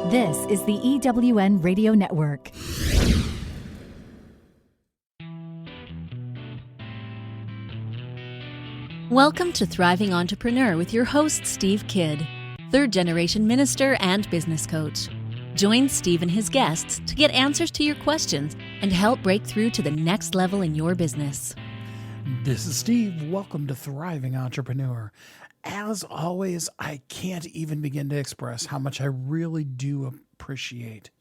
This is the EWN Radio Network. Welcome to Thriving Entrepreneur with your host, Steve Kidd, third-generation minister and business coach. Join Steve and his guests to get answers to your questions and help break through to the next level in your business. This is Steve. Welcome to Thriving Entrepreneur. As always, I can't even begin to express how much I really do appreciate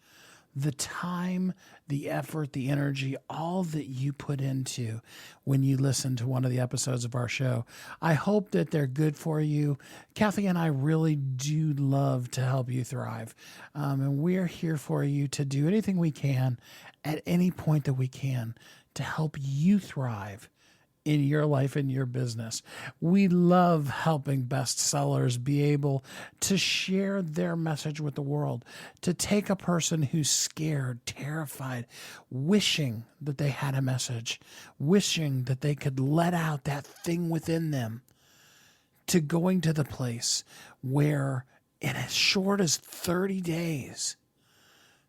the time, the effort, the energy, all that you put into when you listen to one of the episodes of our show. I hope that they're good for you. Kathy and I really do love to help you thrive. And we're here for you to do anything we can at any point that we can to help you thrive in your life and your business. We love helping bestsellers be able to share their message with the world, to take a person who's scared, terrified, wishing that they had a message, wishing that they could let out that thing within them, to going to the place where in as short as 30 days,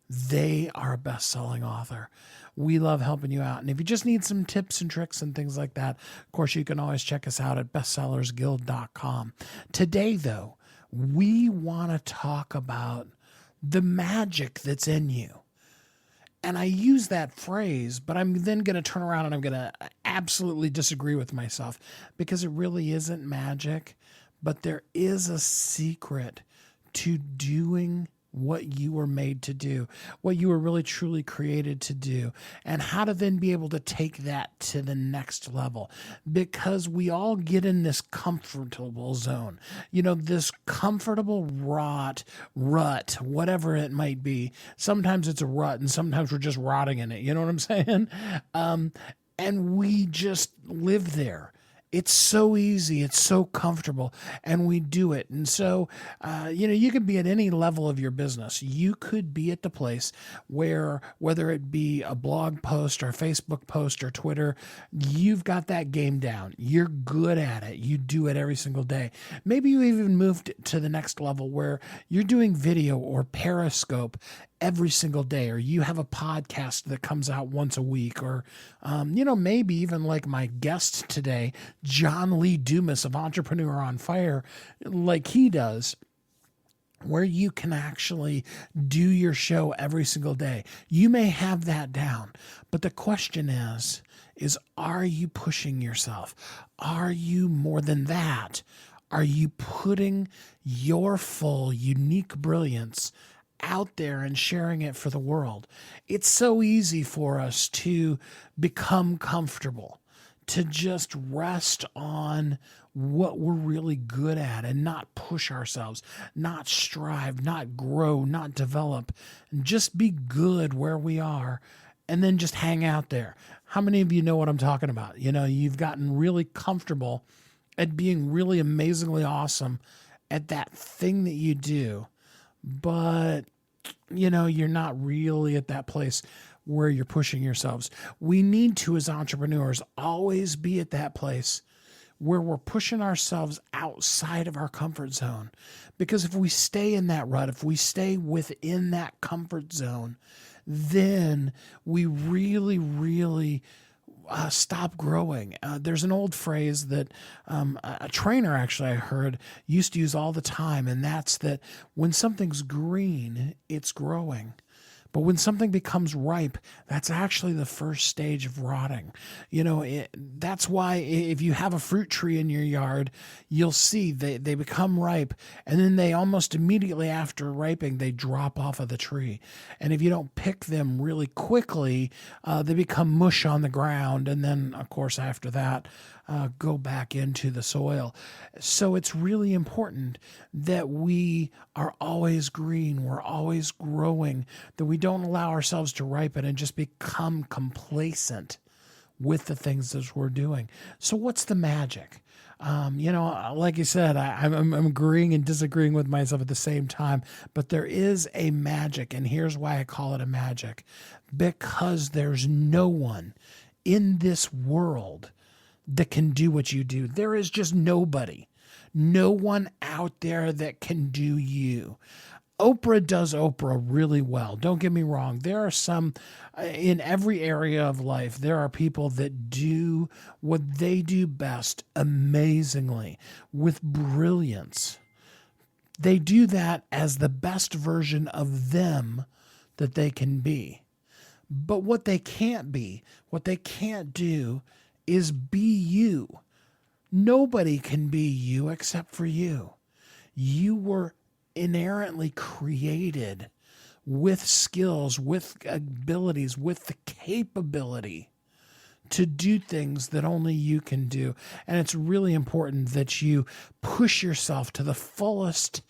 they are a best-selling author. We love helping you out. And if you just need some tips and tricks and things like that, of course, you can always check us out at bestsellersguild.com. Today, though, we want to talk about the magic that's in you. And I use that phrase, but I'm then going to turn around and I'm going to absolutely disagree with myself because it really isn't magic, but there is a secret to doing what you were made to do, what you were really truly created to do, and how to then be able to take that to the next level. Because we all get in this comfortable zone, this comfortable rut, whatever it might be. Sometimes it's a rut and sometimes we're just rotting in it. You know what I'm saying? And we just live there. It's so easy. It's so comfortable, and we do it. And so, you could be at any level of your business. You could be at the place where, whether it be a blog post or a Facebook post or Twitter, you've got that game down. You're good at it. You do it every single day. Maybe you even moved to the next level where you're doing video or Periscope every single day, or you have a podcast that comes out once a week, or, maybe even like my guest today, John Lee Dumas of Entrepreneur on Fire, like he does, where you can actually do your show every single day. You may have that down, but the question is are you pushing yourself? Are you more than that? Are you putting your full, unique brilliance out there and sharing it for the world? It's so easy for us to become comfortable, to just rest on what we're really good at and not push ourselves, not strive, not grow, not develop, and just be good where we are and then just hang out there. How many of you know what I'm talking about? You've gotten really comfortable at being really amazingly awesome at that thing that you do, but you're not really at that place where you're pushing yourselves. We need to, as entrepreneurs, always be at that place where we're pushing ourselves outside of our comfort zone. Because if we stay in that rut, if we stay within that comfort zone, then we really, really stop growing. There's an old phrase that a trainer actually I heard used to use all the time, and that's that when something's green, it's growing. But when something becomes ripe, that's actually the first stage of rotting. That's why if you have a fruit tree in your yard, you'll see they become ripe, and then they almost immediately after ripening, they drop off of the tree. And if you don't pick them really quickly, they become mush on the ground. And then, of course, after that, go back into the soil. So it's really important that we are always green, we're always growing, that we don't allow ourselves to ripen and just become complacent with the things that we're doing. So what's the magic? Like you said, I'm agreeing and disagreeing with myself at the same time, but there is a magic, and here's why I call it a magic. Because there's no one in this world that can do what you do. There is just nobody. No one out there that can do you. Oprah does Oprah really well. Don't get me wrong. There are some in every area of life. There are people that do what they do best amazingly with brilliance. They do that as the best version of them that they can be. But what they can't be, what they can't do is be you. Nobody can be you except for you. You were inherently created with skills, with abilities, with the capability to do things that only you can do. And it's really important that you push yourself to the fullest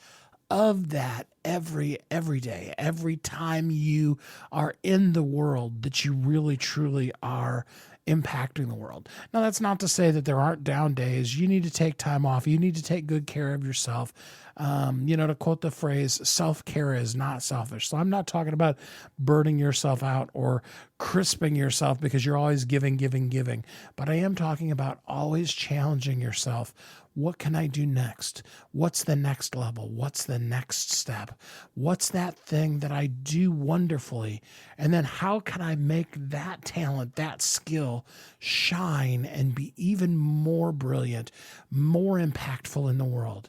of that every day, every time you are in the world, that you really truly are impacting the world. Now, that's not to say that there aren't down days. You need to take time off. You need to take good care of yourself. To quote the phrase, self-care is not selfish. So I'm not talking about burning yourself out or crisping yourself because you're always giving. But I am talking about always challenging yourself. What can I do next? What's the next level? What's the next step? What's that thing that I do wonderfully? And then how can I make that talent, that skill shine and be even more brilliant, more impactful in the world?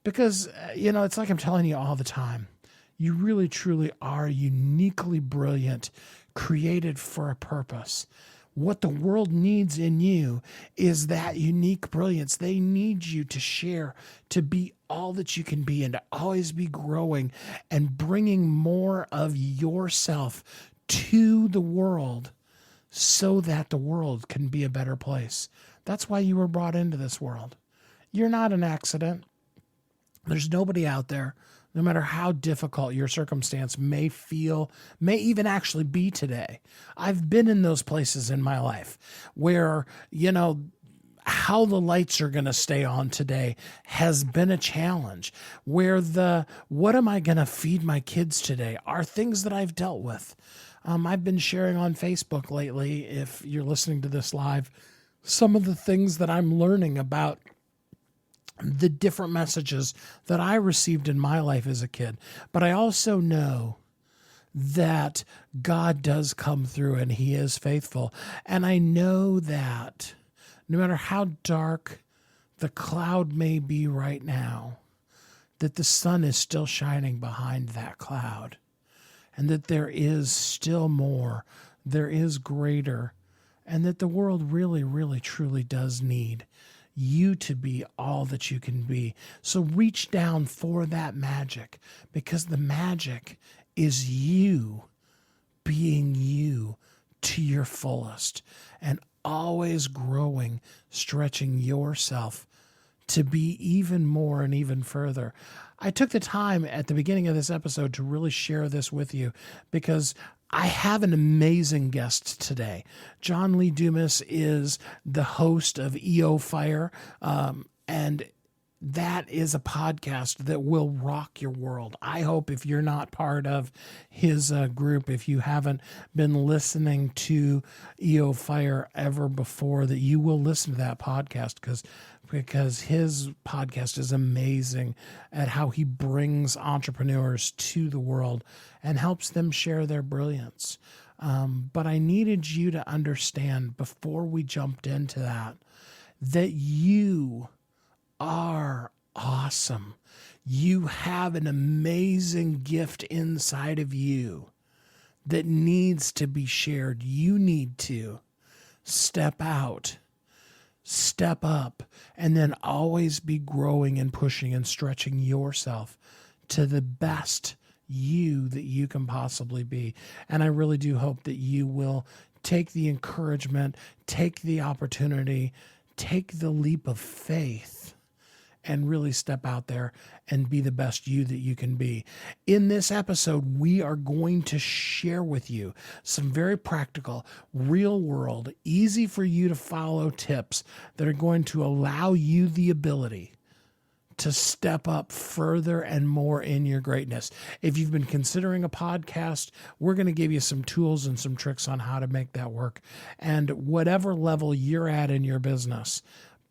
Because, it's like I'm telling you all the time. You really, truly are uniquely brilliant, created for a purpose. What the world needs in you is that unique brilliance. They need you to share, to be all that you can be, and to always be growing and bringing more of yourself to the world so that the world can be a better place. That's why you were brought into this world. You're not an accident. There's nobody out there, no matter how difficult your circumstance may feel, may even actually be today. I've been in those places in my life where, how the lights are going to stay on today has been a challenge, where what am I going to feed my kids today are things that I've dealt with. I've been sharing on Facebook lately, if you're listening to this live, some of the things that I'm learning about the different messages that I received in my life as a kid. But I also know that God does come through and he is faithful. And I know that no matter how dark the cloud may be right now, that the sun is still shining behind that cloud, and that there is still more, there is greater, and that the world really, really, truly does need you to be all that you can be. So reach down for that magic, because the magic is you being you to your fullest and always growing, stretching yourself to be even more and even further. I took the time at the beginning of this episode to really share this with you because I have an amazing guest today. John Lee Dumas is the host of EO Fire, and that is a podcast that will rock your world. I hope if you're not part of his group, if you haven't been listening to EO Fire ever before, that you will listen to that podcast because his podcast is amazing at how he brings entrepreneurs to the world and helps them share their brilliance. But I needed you to understand before we jumped into that you are awesome. You have an amazing gift inside of you that needs to be shared. You need to step out, step up, and then always be growing and pushing and stretching yourself to the best you that you can possibly be. And I really do hope that you will take the encouragement, take the opportunity, take the leap of faith, and really step out there and be the best you that you can be. In this episode, we are going to share with you some very practical, real world, easy for you to follow tips that are going to allow you the ability to step up further and more in your greatness. If you've been considering a podcast, we're going to give you some tools and some tricks on how to make that work. And whatever level you're at in your business,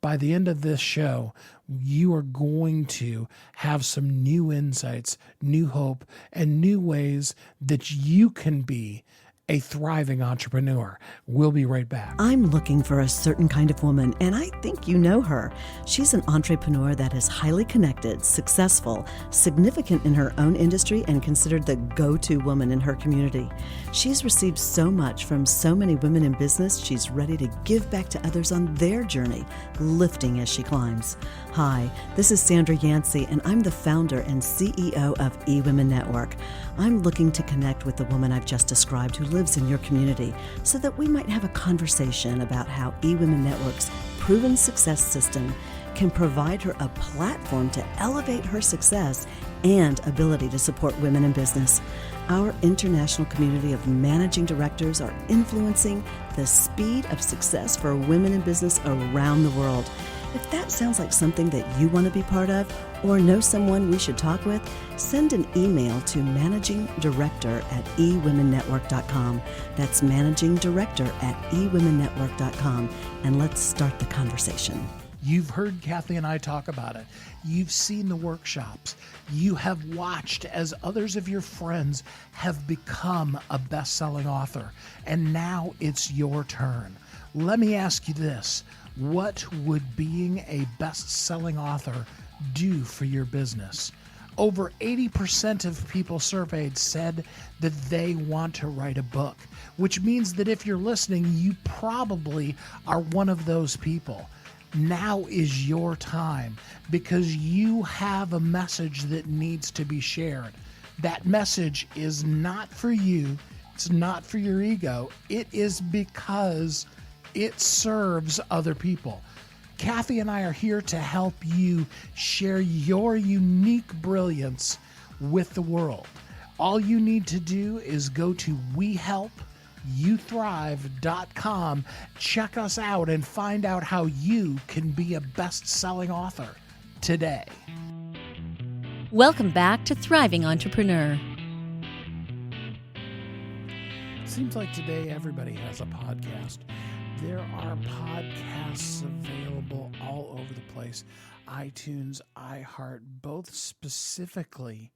By the end of this show, you are going to have some new insights, new hope, and new ways that you can be a thriving entrepreneur. We'll be right back. I'm looking for a certain kind of woman, and I think you know her. She's an entrepreneur that is highly connected, successful, significant in her own industry, and considered the go-to woman in her community. She's received so much from so many women in business, she's ready to give back to others on their journey, lifting as she climbs. Hi, this is Sandra Yancey, and I'm the founder and CEO of eWomen Network. I'm looking to connect with the woman I've just described who lives in your community so that we might have a conversation about how eWomen Network's proven success system can provide her a platform to elevate her success and ability to support women in business. Our international community of managing directors are influencing the speed of success for women in business around the world. If that sounds like something that you want to be part of or know someone we should talk with, send an email to managingdirector@ewomennetwork.com. That's managingdirector@ewomennetwork.com, and let's start the conversation. You've heard Kathy and I talk about it. You've seen the workshops. You have watched as others of your friends have become a best-selling author, and now it's your turn. Let me ask you this. What would being a best-selling author do for your business? Over 80% of people surveyed said that they want to write a book, which means that if you're listening, you probably are one of those people. Now is your time because you have a message that needs to be shared. That message is not for you. It's not for your ego. It is because it serves other people. Kathy and I are here to help you share your unique brilliance with the world. All you need to do is go to WeHelpYouThrive.com, check us out, and find out how you can be a best-selling author today. Welcome back to Thriving Entrepreneur. Seems like today everybody has a podcast. There are podcasts available all over the place. iTunes, iHeart, both specifically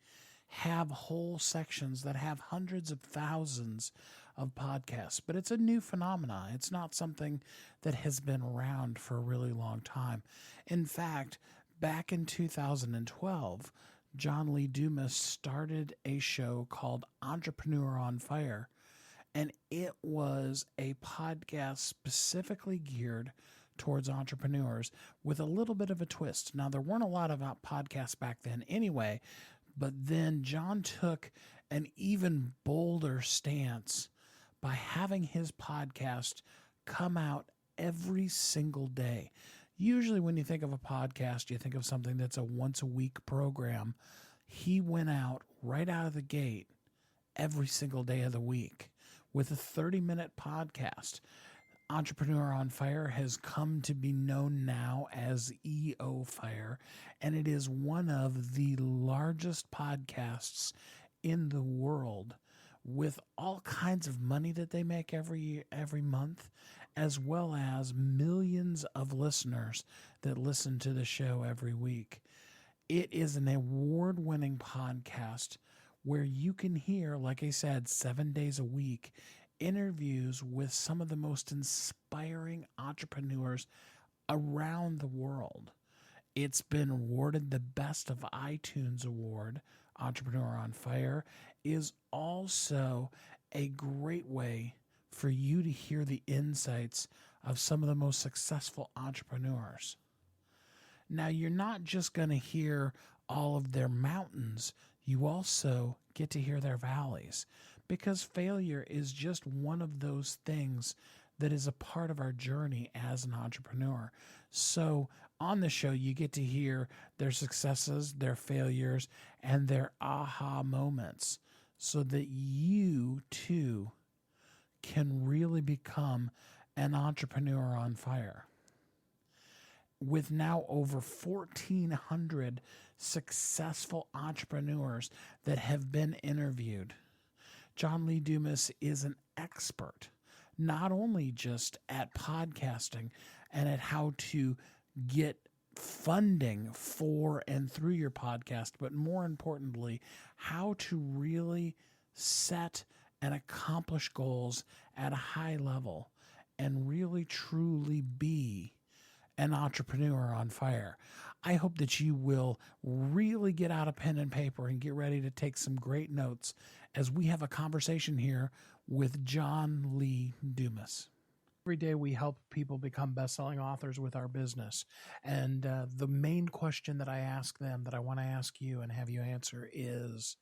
have whole sections that have hundreds of thousands of podcasts. But it's a new phenomenon. It's not something that has been around for a really long time. In fact, back in 2012, John Lee Dumas started a show called Entrepreneur on Fire. And it was a podcast specifically geared towards entrepreneurs with a little bit of a twist. Now, there weren't a lot of podcasts back then anyway, but then John took an even bolder stance by having his podcast come out every single day. Usually when you think of a podcast, you think of something that's a once-a-week program. He went out right out of the gate every single day of the week with a 30-minute podcast. Entrepreneur on Fire has come to be known now as EO Fire, and it is one of the largest podcasts in the world, with all kinds of money that they make every month, as well as millions of listeners that listen to the show every week. It is an award-winning podcast where you can hear, like I said, 7 days a week, interviews with some of the most inspiring entrepreneurs around the world. It's been awarded the Best of iTunes Award. Entrepreneur on Fire is also a great way for you to hear the insights of some of the most successful entrepreneurs. Now, you're not just going to hear all of their mountains. You also get to hear their valleys, because failure is just one of those things that is a part of our journey as an entrepreneur. So on the show, you get to hear their successes, their failures, and their aha moments so that you too can really become an entrepreneur on fire. With now over 1,400 successful entrepreneurs that have been interviewed, John Lee Dumas is an expert, not only just at podcasting and at how to get funding for and through your podcast, but more importantly, how to really set and accomplish goals at a high level and really truly be an entrepreneur on fire. I hope that you will really get out a pen and paper and get ready to take some great notes as we have a conversation here with John Lee Dumas. Every day we help people become best-selling authors with our business. And the main question that I ask them that I want to ask you and have you answer is,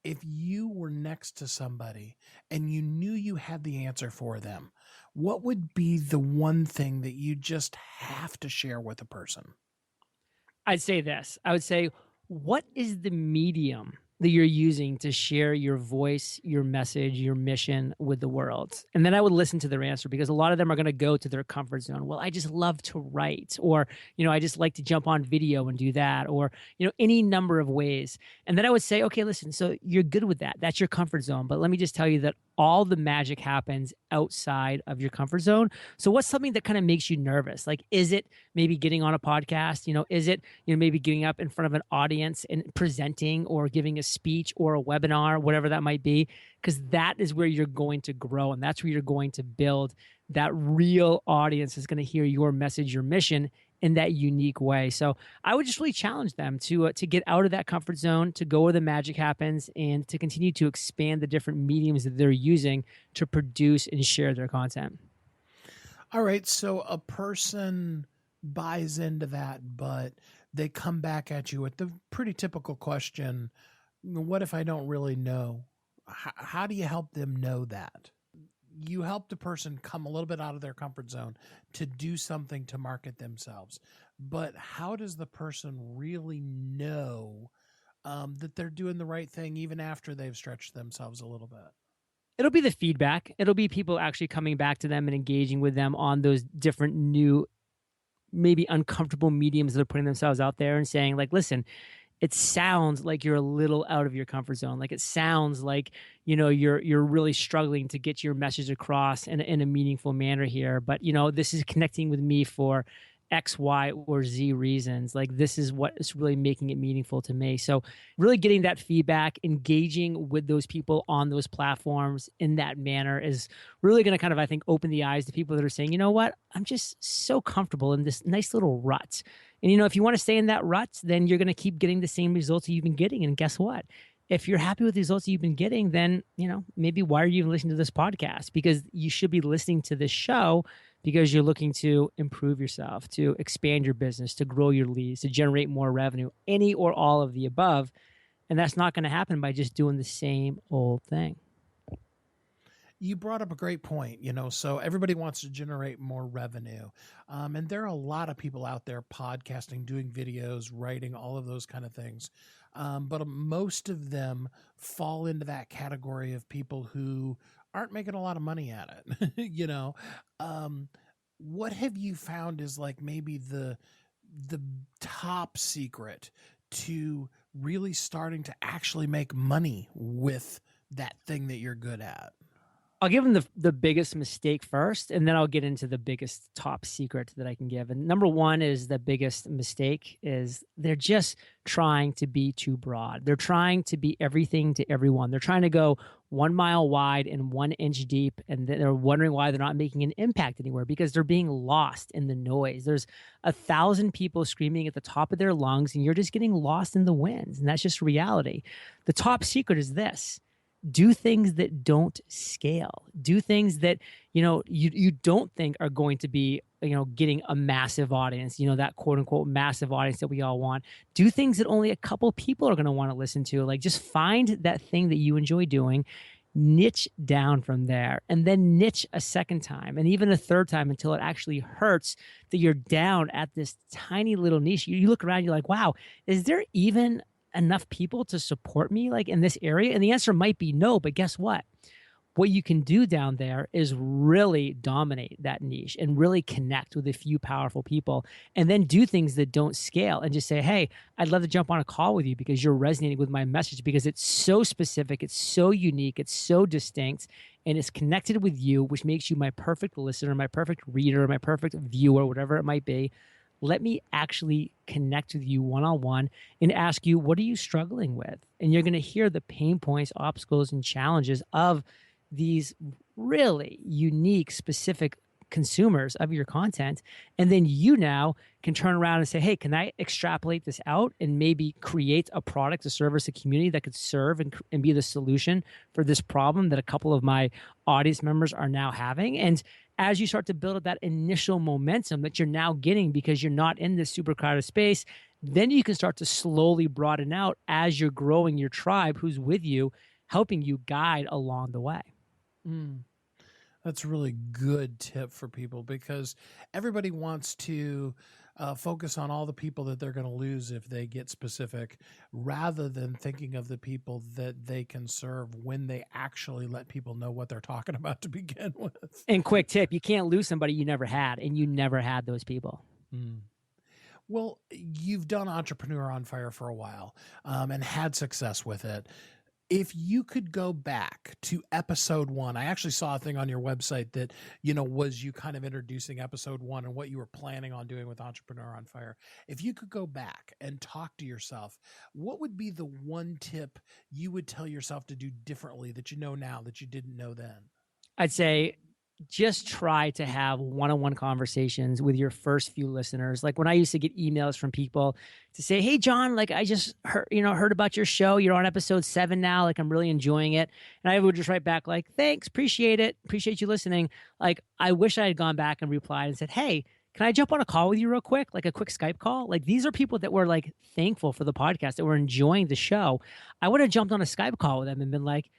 if you were next to somebody and you knew you had the answer for them, what would be the one thing that you just have to share with a person? I'd say this. I would say, what is the medium that you're using to share your voice, your message, your mission with the world? And then I would listen to their answer, because a lot of them are going to go to their comfort zone. Well, I just love to write, or, I just like to jump on video and do that, or, any number of ways. And then I would say, okay, listen, so you're good with that. That's your comfort zone. But let me just tell you that all the magic happens outside of your comfort zone. So what's something that kind of makes you nervous? Like, is it maybe getting on a podcast? Is it, maybe getting up in front of an audience and presenting or giving a speech or a webinar, whatever that might be? Because that is where you're going to grow, and that's where you're going to build that real audience is going to hear your message, your mission in that unique way. So I would just really challenge them to get out of that comfort zone, to go where the magic happens, and to continue to expand the different mediums that they're using to produce and share their content. All right. So a person buys into that, but they come back at you with the pretty typical question, what if I don't really know? How do you help them know that? You help the person come a little bit out of their comfort zone to do something to market themselves. But how does the person really know that they're doing the right thing even after they've stretched themselves a little bit? It'll be the feedback. It'll be people actually coming back to them and engaging with them on those different new, maybe uncomfortable mediums that are putting themselves out there and saying, like, listen, it sounds like you're a little out of your comfort zone. Like, it sounds like, you're really struggling to get your message across in a meaningful manner here. But, this is connecting with me for X, Y, or Z reasons. Like, this is what is really making it meaningful to me. So really getting that feedback, engaging with those people on those platforms in that manner is really going to kind of, I think, open the eyes to people that are saying, you know what, I'm just so comfortable in this nice little rut. And, if you want to stay in that rut, then you're going to keep getting the same results that you've been getting. And guess what? If you're happy with the results you've been getting, then, maybe why are you even listening to this podcast? Because you should be listening to this show because you're looking to improve yourself, to expand your business, to grow your leads, to generate more revenue, any or all of the above. And that's not going to happen by just doing the same old thing. You brought up a great point, so everybody wants to generate more revenue. And there are a lot of people out there podcasting, doing videos, writing, all of those kind of things. But most of them fall into that category of people who aren't making a lot of money at it. What have you found is like maybe the top secret to really starting to actually make money with that thing that you're good at? I'll give them the biggest mistake first, and then I'll get into the biggest top secret that I can give. And number one is the biggest mistake is they're just trying to be too broad. They're trying to be everything to everyone. They're trying to go 1 mile wide and 1 inch deep, and they're wondering why they're not making an impact anywhere because they're being lost in the noise. There's 1,000 people screaming at the top of their lungs, and you're just getting lost in the winds, and that's just reality. The top secret is this. Do things that don't scale. Do things that, you don't think are going to be, getting a massive audience, that quote unquote massive audience that we all want. Do things that only a couple people are going to want to listen to. Like, just find that thing that you enjoy doing, niche down from there, and then niche a second time and even a third time until it actually hurts that you're down at this tiny little niche. You look around, you're like, wow, is there even enough people to support me like in this area? And the answer might be no, but guess what? What you can do down there is really dominate that niche and really connect with a few powerful people, and then do things that don't scale and just say, hey, I'd love to jump on a call with you because you're resonating with my message because it's so specific, it's so unique, it's so distinct, and it's connected with you, which makes you my perfect listener, my perfect reader, my perfect viewer, whatever it might be. let me actually connect with you one-on-one and ask you, what are you struggling with? And you're going to hear the pain points, obstacles, and challenges of these really unique, specific consumers of your content. And then you now can turn around and say, hey, can I extrapolate this out and maybe create a product, a service, a community that could serve and be the solution for this problem that a couple of my audience members are now having? And as you start to build up that initial momentum that you're now getting because you're not in this super crowded space, then you can start to slowly broaden out as you're growing your tribe who's with you, helping you guide along the way. That's a really good tip for people, because everybody wants to focus on all the people that they're going to lose if they get specific, rather than thinking of the people that they can serve when they actually let people know what they're talking about to begin with. And quick tip, you can't lose somebody you never had, and you never had those people. Well, you've done Entrepreneur on Fire for a while and had success with it. If you could go back to episode 1, I actually saw a thing on your website that, was you kind of introducing episode 1 and what you were planning on doing with Entrepreneur on Fire. If you could go back and talk to yourself, what would be the one tip you would tell yourself to do differently that you know now that you didn't know then? I'd say just try to have one-on-one conversations with your first few listeners. Like when I used to get emails from people to say, hey, John, like I just heard about your show. You're on episode 7 now. Like I'm really enjoying it. And I would just write back like, thanks, appreciate it. Appreciate you listening. Like I wish I had gone back and replied and said, hey, can I jump on a call with you real quick? Like a quick Skype call? Like these are people that were like thankful for the podcast, that were enjoying the show. I would have jumped on a Skype call with them and been like,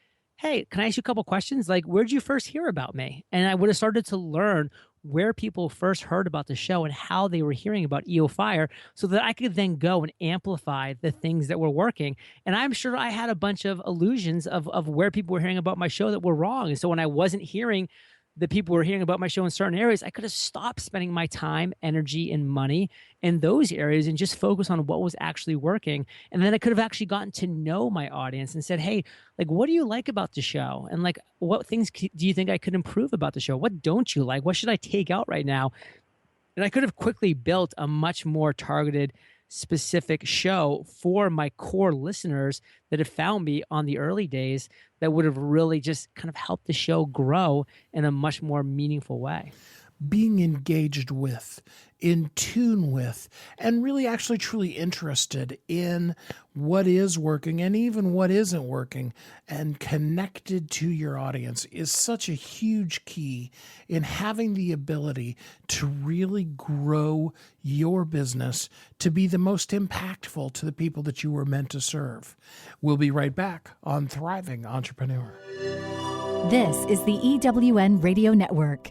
hey, can I ask you a couple questions? Like, where'd you first hear about me? And I would have started to learn where people first heard about the show and how they were hearing about EO Fire, so that I could then go and amplify the things that were working. And I'm sure I had a bunch of illusions of where people were hearing about my show that were wrong. And so when I wasn't hearing the people were hearing about my show in certain areas, I could have stopped spending my time, energy, and money in those areas and just focus on what was actually working. And then I could have actually gotten to know my audience and said, hey, like, what do you like about the show? And like, what things do you think I could improve about the show? What don't you like? What should I take out right now? And I could have quickly built a much more targeted, specific show for my core listeners that have found me on the early days, that would have really just kind of helped the show grow in a much more meaningful way. Being engaged with, in tune with, and really actually truly interested in what is working and even what isn't working, and connected to your audience is such a huge key in having the ability to really grow your business to be the most impactful to the people that you were meant to serve. We'll be right back on Thriving Entrepreneur. This is the EWN Radio Network.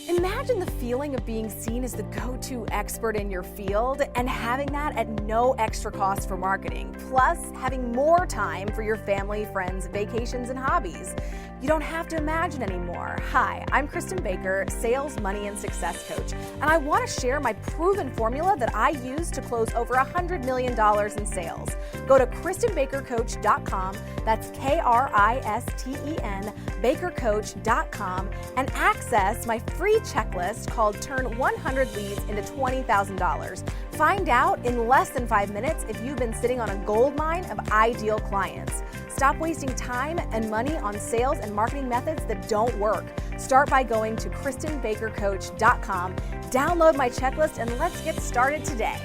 Imagine the feeling of being seen as the go-to expert in your field and having that at no extra cost for marketing, plus having more time for your family, friends, vacations, and hobbies. You don't have to imagine anymore. Hi, I'm Kristen Baker, sales, money, and success coach, and I want to share my proven formula that I use to close over $100 million in sales. Go to KristenBakerCoach.com, that's KRISTEN, BakerCoach.com, and access my free checklist called Turn 100 Leads into $20,000. Find out in less than 5 minutes if you've been sitting on a gold mine of ideal clients. Stop wasting time and money on sales and marketing methods that don't work. Start by going to KristenBakerCoach.com, download my checklist, and let's get started today.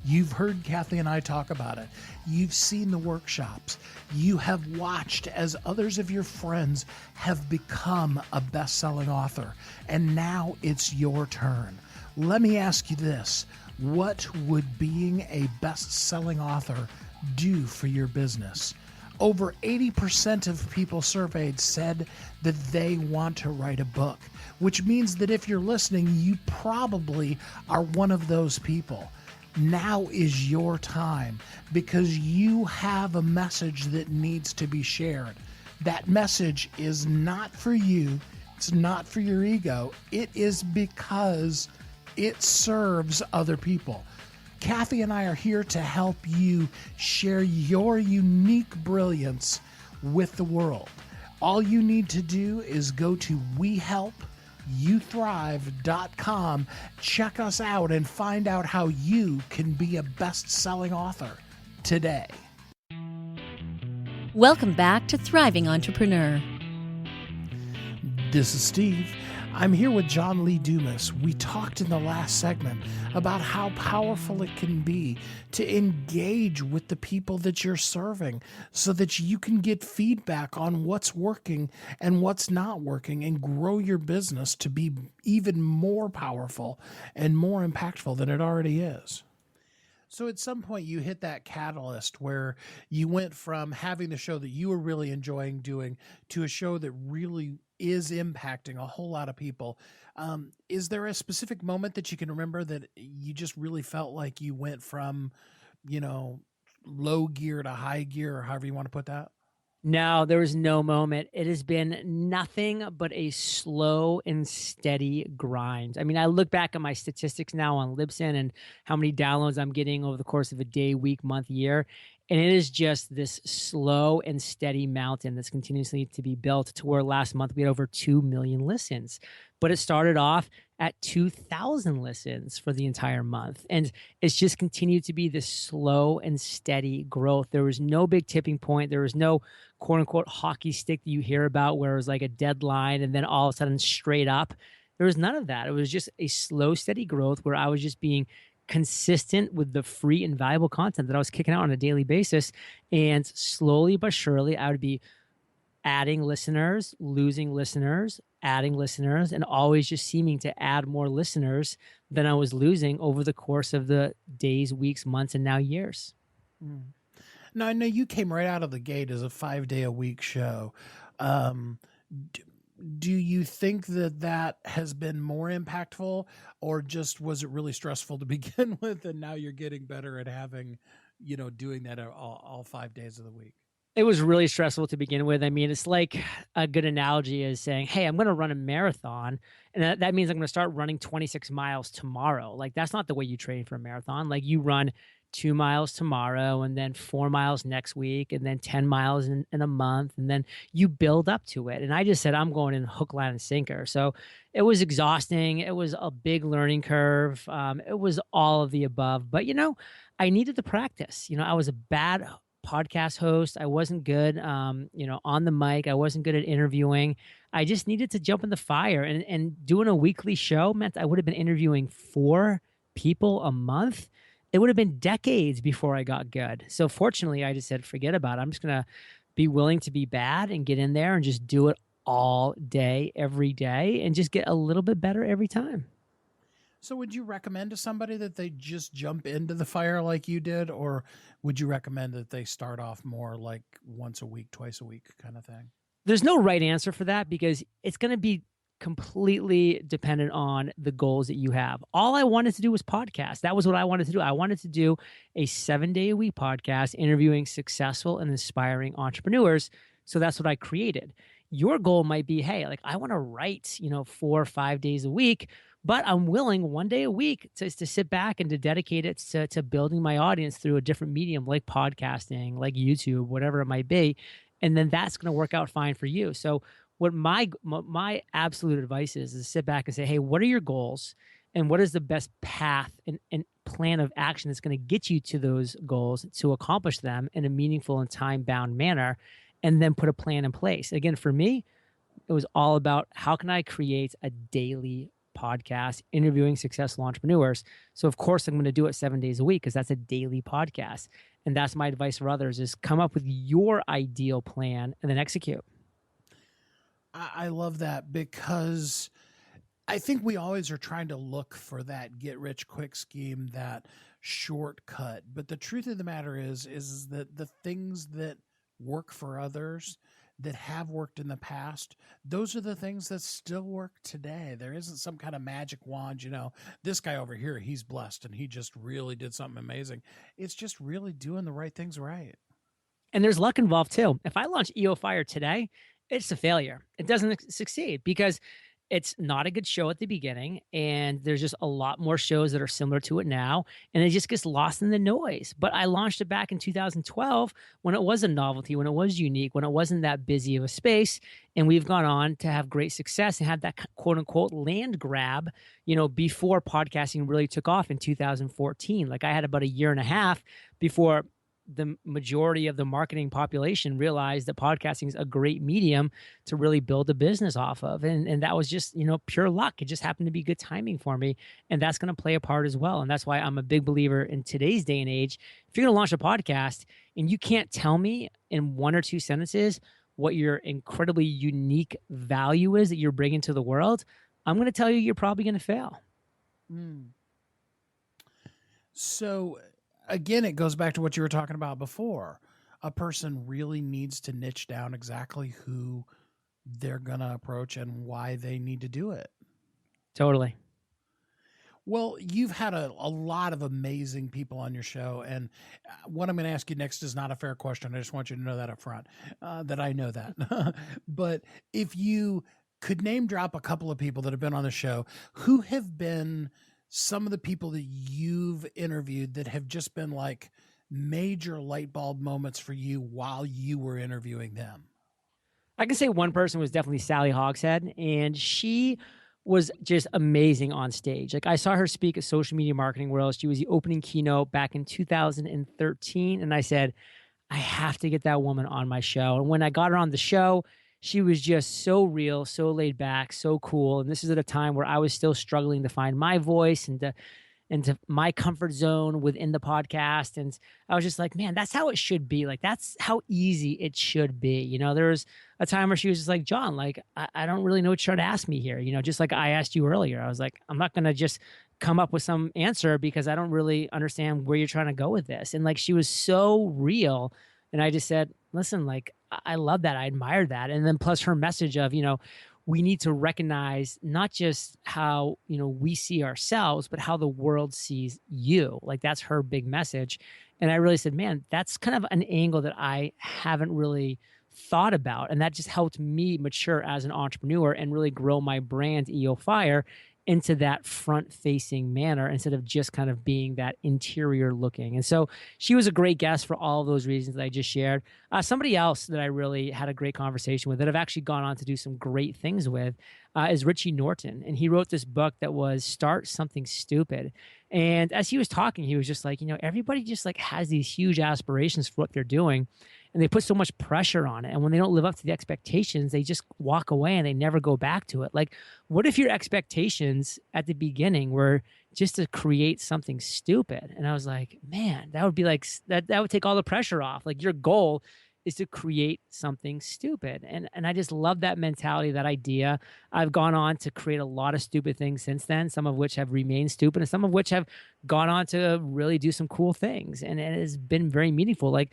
You've heard Kathy and I talk about it. You've seen the workshops. You have watched as others of your friends have become a best-selling author. And now it's your turn. Let me ask you this. What would being a best-selling author do for your business? Over 80% of people surveyed said that they want to write a book, which means that if you're listening, you probably are one of those people. Now is your time, because you have a message that needs to be shared. That message is not for you. It's not for your ego. It is because it serves other people. Kathy and I are here to help you share your unique brilliance with the world. All you need to do is go to youthrive.com. Check us out and find out how you can be a best-selling author today. Welcome back to Thriving Entrepreneur. This is Steve. I'm here with John Lee Dumas. We talked in the last segment about how powerful it can be to engage with the people that you're serving so that you can get feedback on what's working and what's not working and grow your business to be even more powerful and more impactful than it already is. So at some point you hit that catalyst where you went from having the show that you were really enjoying doing to a show that really is impacting a whole lot of people. Is there a specific moment that you can remember that you just really felt like you went from, low gear to high gear, or however you want to put that? No, there was no moment. It has been nothing but a slow and steady grind. I mean, I look back at my statistics now on Libsyn and how many downloads I'm getting over the course of a day, week, month, year. And it is just this slow and steady mountain that's continuously to be built to where last month we had over 2 million listens. But it started off at 2,000 listens for the entire month. And it's just continued to be this slow and steady growth. There was no big tipping point. There was no quote unquote hockey stick that you hear about where it was like a deadline and then all of a sudden straight up. There was none of that. It was just a slow, steady growth where I was just being consistent with the free and valuable content that I was kicking out on a daily basis. And slowly but surely, I would be adding listeners, losing listeners, adding listeners, and always just seeming to add more listeners than I was losing over the course of the days, weeks, months, and now years. Now, I know you came right out of the gate as a 5-day-a-week show. Do you think that has been more impactful, or just was it really stressful to begin with, and now you're getting better at having, doing that all 5 days of the week? It was really stressful to begin with. I mean, it's like a good analogy is saying, hey, I'm going to run a marathon. And that means I'm going to start running 26 miles tomorrow. Like, that's not the way you train for a marathon. Like, you run 2 miles tomorrow and then 4 miles next week and then 10 miles in a month. And then you build up to it. And I just said, I'm going in hook, line, and sinker. So it was exhausting. It was a big learning curve. It was all of the above. But, I needed the practice. I was a bad podcast host. I wasn't good, on the mic. I wasn't good at interviewing. I just needed to jump in the fire, and doing a weekly show meant I would have been interviewing 4 people a month. It would have been decades before I got good. So fortunately, I just said, forget about it. I'm just going to be willing to be bad and get in there and just do it all day, every day, and just get a little bit better every time. So would you recommend to somebody that they just jump into the fire like you did, or would you recommend that they start off more like once a week, twice a week kind of thing? There's no right answer for that because it's going to be completely dependent on the goals that you have. All I wanted to do was podcast. That was what I wanted to do. I wanted to do a 7-day-a-week podcast interviewing successful and inspiring entrepreneurs. So that's what I created. Your goal might be, hey, like I want to write, 4 or 5 days a week, but I'm willing 1 day a week to sit back and to dedicate it to building my audience through a different medium like podcasting, like YouTube, whatever it might be. And then that's going to work out fine for you. So what my absolute advice is sit back and say, hey, what are your goals? And what is the best path and plan of action that's going to get you to those goals to accomplish them in a meaningful and time-bound manner? And then put a plan in place. Again, for me, it was all about how can I create a daily podcast interviewing successful entrepreneurs. So of course I'm going to do it 7 days a week because that's a daily podcast. And that's my advice for others is come up with your ideal plan and then execute. I love that because I think we always are trying to look for that get rich quick scheme, that shortcut. But the truth of the matter is that the things that work for others, that have worked in the past, those are the things that still work today. There isn't some kind of magic wand, this guy over here, he's blessed and he just really did something amazing. It's just really doing the right things right. And there's luck involved too. If I launch EO Fire today, it's a failure. It doesn't succeed because it's not a good show at the beginning, and there's just a lot more shows that are similar to it now, and it just gets lost in the noise. But I launched it back in 2012 when it was a novelty, when it was unique, when it wasn't that busy of a space, and we've gone on to have great success and have that quote unquote land grab, before podcasting really took off in 2014. Like I had about a year and a half before the majority of the marketing population realized that podcasting is a great medium to really build a business off of. And that was just, pure luck. It just happened to be good timing for me. And that's going to play a part as well. And that's why I'm a big believer in today's day and age. If you're going to launch a podcast and you can't tell me in one or two sentences what your incredibly unique value is that you're bringing to the world, I'm going to tell you, you're probably going to fail. So again, it goes back to what you were talking about before. A person really needs to niche down exactly who they're going to approach and why they need to do it. Totally. Well, you've had a lot of amazing people on your show, and what I'm going to ask you next is not a fair question. I just want you to know that up front, that I know that. But if you could name drop a couple of people that have been on the show, who have been some of the people that you've interviewed that have just been like major light bulb moments for you while you were interviewing them? I can say one person was definitely Sally Hogshead, and she was just amazing on stage. Like I saw her speak at Social Media Marketing World. She was the opening keynote back in 2013. And I said, I have to get that woman on my show. And when I got her on the show, she was just so real, so laid back, so cool. And this is at a time where I was still struggling to find my voice and to my comfort zone within the podcast. And I was just like, man, that's how it should be. Like, that's how easy it should be. There was a time where she was just like, John, like, I don't really know what you're trying to ask me here. Just like I asked you earlier, I was like, I'm not going to just come up with some answer because I don't really understand where you're trying to go with this. And like, she was so real. And I just said, listen, like, I love that. I admire that. And then plus her message of, we need to recognize not just how, we see ourselves, but how the world sees you. Like that's her big message. And I really said, man, that's kind of an angle that I haven't really thought about. And that just helped me mature as an entrepreneur and really grow my brand, EO Fire, into that front-facing manner instead of just kind of being that interior looking. And so she was a great guest for all of those reasons that I just shared. Somebody else that I really had a great conversation with that I've actually gone on to do some great things with is Richie Norton. And he wrote this book that was Start Something Stupid. And as he was talking, he was just like, everybody just like has these huge aspirations for what they're doing. And they put so much pressure on it. And when they don't live up to the expectations, they just walk away and they never go back to it. Like, what if your expectations at the beginning were just to create something stupid? And I was like, man, that would be like, that would take all the pressure off. Like, your goal is to create something stupid. And I just love that mentality, that idea. I've gone on to create a lot of stupid things since then, some of which have remained stupid and some of which have gone on to really do some cool things. And it has been very meaningful. Like,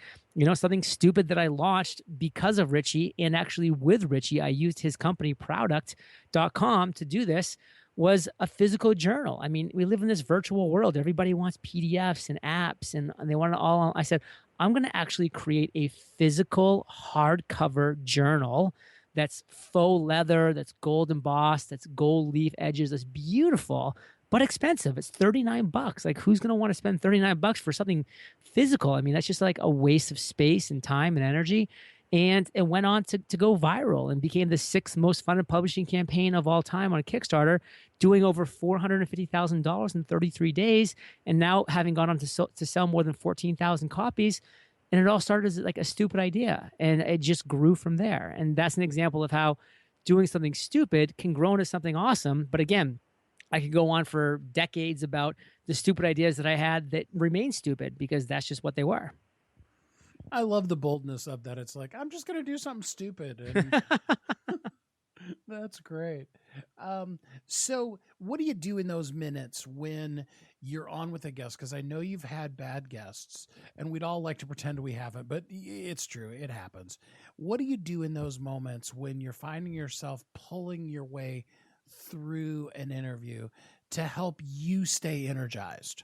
something stupid that I launched because of Richie, and actually with Richie, I used his company product.com to do this, was a physical journal. I mean, we live in this virtual world. Everybody wants PDFs and apps and they want it all. I said, I'm going to actually create a physical hardcover journal that's faux leather, that's gold embossed, that's gold leaf edges, that's beautiful, but expensive. It's $39. Like, who's going to want to spend $39 for something physical? I mean, that's just like a waste of space and time and energy. And it went on to go viral and became the 6th most funded publishing campaign of all time on Kickstarter, doing over $450,000 in 33 days. And now having gone on to sell more than 14,000 copies. And it all started as like a stupid idea. And it just grew from there. And that's an example of how doing something stupid can grow into something awesome. But again, I could go on for decades about the stupid ideas that I had that remain stupid because that's just what they were. I love the boldness of that. It's like, I'm just going to do something stupid. And that's great. So what do you do in those minutes when you're on with a guest? Because I know you've had bad guests and we'd all like to pretend we haven't, but it's true. It happens. What do you do in those moments when you're finding yourself pulling your way through an interview to help you stay energized?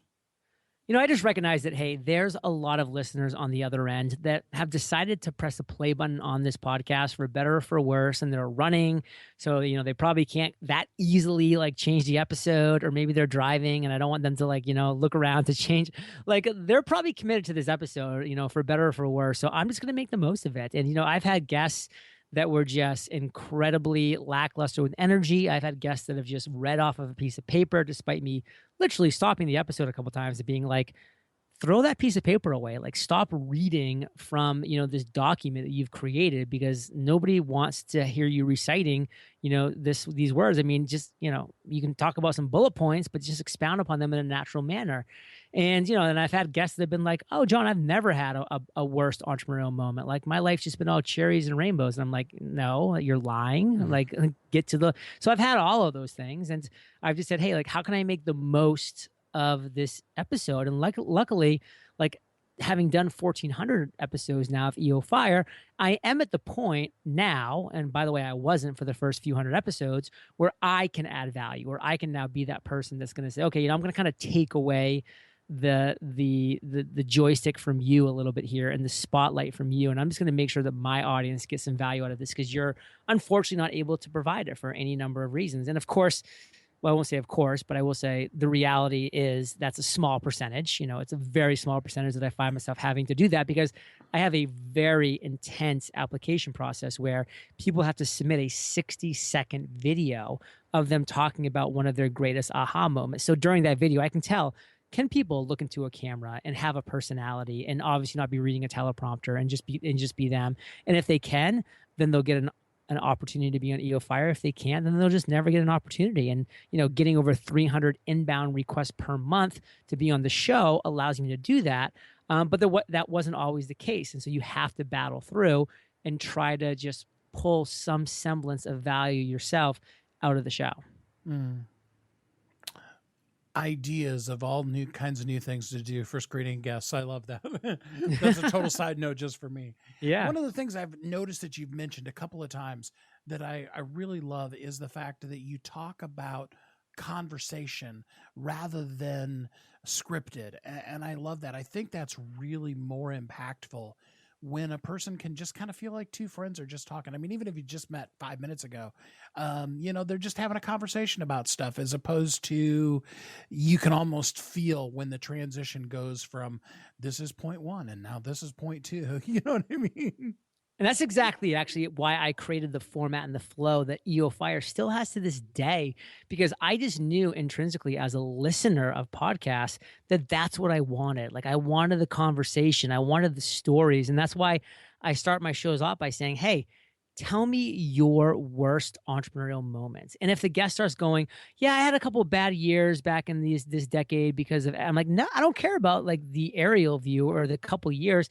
I just recognize that, hey, there's a lot of listeners on the other end that have decided to press the play button on this podcast for better or for worse, and they're running. So, they probably can't that easily like change the episode, or maybe they're driving and I don't want them to look around to change. Like they're probably committed to this episode, for better or for worse. So I'm just going to make the most of it. And, I've had guests that were just incredibly lackluster with energy. I've had guests that have just read off of a piece of paper, despite me literally stopping the episode a couple times and being like, throw that piece of paper away. Like, stop reading from, this document that you've created, because nobody wants to hear you reciting, these words. I mean, just, you can talk about some bullet points, but just expound upon them in a natural manner. And, and I've had guests that have been like, oh, John, I've never had a worst entrepreneurial moment. Like, my life's just been all cherries and rainbows. And I'm like, no, you're lying. Like, so I've had all of those things. And I've just said, hey, like, how can I make the most of this episode? And luckily, like, having done 1,400 episodes now of EO Fire, I am at the point now, and by the way, I wasn't for the first few hundred episodes, where I can add value, where I can now be that person that's going to say, okay, I'm going to kind of take away the joystick from you a little bit here, and the spotlight from you, and I'm just going to make sure that my audience gets some value out of this, because you're unfortunately not able to provide it for any number of reasons. And of course, well, I won't say of course, but I will say the reality is that's a small percentage. It's a very small percentage that I find myself having to do that, because I have a very intense application process where people have to submit a 60-second video of them talking about one of their greatest aha moments. So during that video, I can tell, can people look into a camera and have a personality and obviously not be reading a teleprompter and just be them? And if they can, then they'll get an opportunity to be on EO Fire. If they can't, then they'll just never get an opportunity. And, getting over 300 inbound requests per month to be on the show allows me to do that. But that wasn't always the case. And so you have to battle through and try to just pull some semblance of value yourself out of the show. Ideas of all new kinds of new things to do for screening guests. I love that. That's a total side note just for me. Yeah. One of the things I've noticed that you've mentioned a couple of times that I really love is the fact that you talk about conversation rather than scripted. And I love that. I think that's really more impactful when a person can just kind of feel like two friends are just talking. I mean, even if you just met 5 minutes ago, they're just having a conversation about stuff, as opposed to, you can almost feel when the transition goes from this is point one and now this is point two. You know what I mean? And that's exactly actually why I created the format and the flow that EO Fire still has to this day, because I just knew intrinsically as a listener of podcasts that that's what I wanted. Like, I wanted the conversation, I wanted the stories. And that's why I start my shows off by saying, hey, tell me your worst entrepreneurial moments. And if the guest starts going, yeah, I had a couple of bad years back in this decade because of, I'm like, no, I don't care about like the aerial view or the couple years.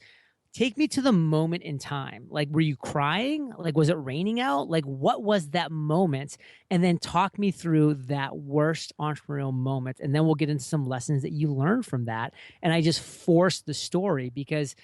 Take me to the moment in time. Like, were you crying? Like, was it raining out? Like, what was that moment? And then talk me through that worst entrepreneurial moment. And then we'll get into some lessons that you learned from that. And I just force the story, because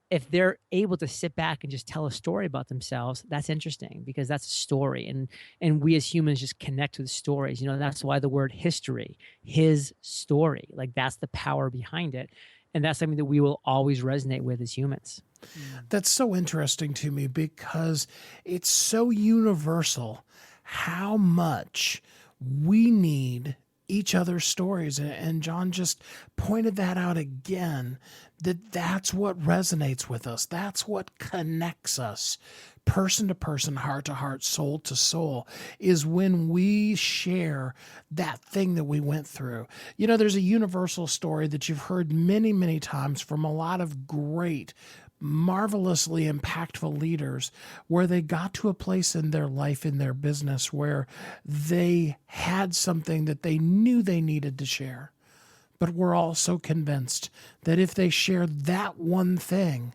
if they're able to sit back and just tell a story about themselves, that's interesting, because that's a story. And we as humans just connect with stories. That's why the word history, his story, like, that's the power behind it. And that's something that we will always resonate with as humans. That's so interesting to me, because it's so universal how much we need each other's stories. And John just pointed that out again, that's what resonates with us. That's what connects us. Person to person, heart to heart, soul to soul, is when we share that thing that we went through. There's a universal story that you've heard many, many times from a lot of great, marvelously impactful leaders, where they got to a place in their life, in their business, where they had something that they knew they needed to share, but were also convinced that if they shared that one thing,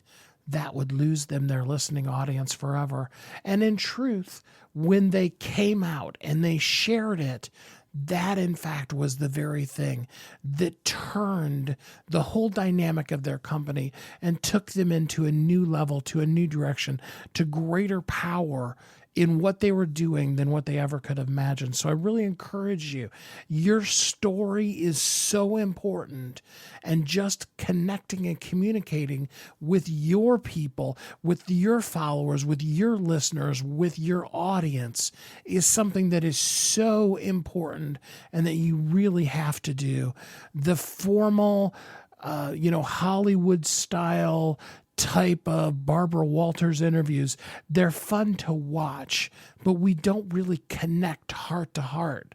that would lose them their listening audience forever. And in truth, when they came out and they shared it, that in fact was the very thing that turned the whole dynamic of their company and took them into a new level, to a new direction, to greater power in what they were doing than what they ever could have imagined. So I really encourage you. Your story is so important, and just connecting and communicating with your people, with your followers, with your listeners, with your audience is something that is so important and that you really have to do. The formal, Hollywood style type of Barbara Walters interviews, they're fun to watch, but we don't really connect heart to heart